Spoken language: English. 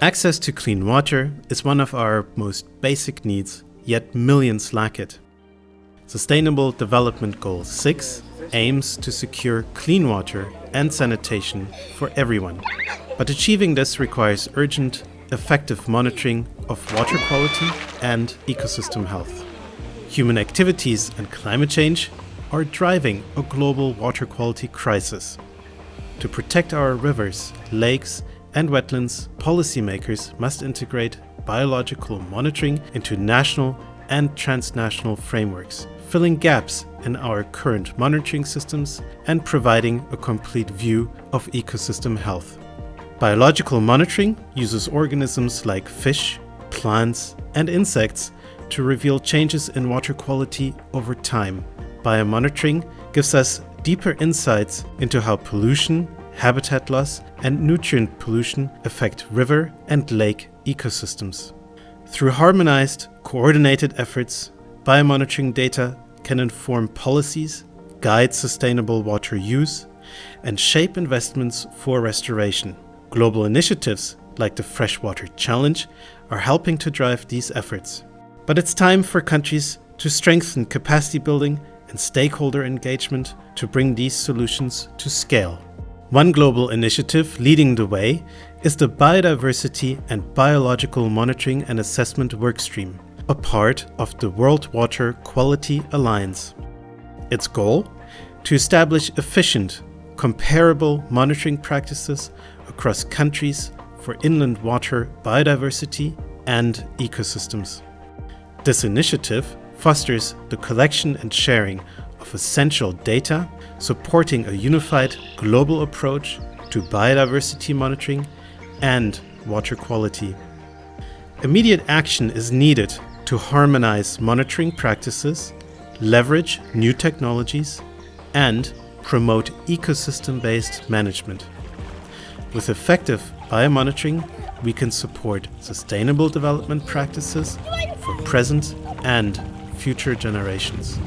Access to clean water is one of our most basic needs, yet millions lack it. Sustainable Development Goal 6 aims to secure clean water and sanitation for everyone. But achieving this requires urgent, effective monitoring of water quality and ecosystem health. Human activities and climate change are driving a global water quality crisis. To protect our rivers, lakes, and wetlands, policymakers must integrate biological monitoring into national and transnational frameworks, filling gaps in our current monitoring systems and providing a complete view of ecosystem health. Biological monitoring uses organisms like fish, plants, and insects to reveal changes in water quality over time. Biomonitoring gives us deeper insights into how pollution, habitat loss, and nutrient pollution affect river and lake ecosystems. Through harmonized, coordinated efforts, biomonitoring data can inform policies, guide sustainable water use, and shape investments for restoration. Global initiatives like the Freshwater Challenge are helping to drive these efforts. But it's time for countries to strengthen capacity building and stakeholder engagement to bring these solutions to scale. One global initiative leading the way is the Biodiversity and Biological Monitoring and Assessment Workstream, a part of the World Water Quality Alliance. Its goal? To establish efficient, comparable monitoring practices across countries for inland water biodiversity and ecosystems. This initiative fosters the collection and sharing of essential data, supporting a unified global approach to biodiversity monitoring and water quality. Immediate action is needed to harmonize monitoring practices, leverage new technologies, and promote ecosystem-based management. With effective biomonitoring, we can support sustainable development practices for present and future generations.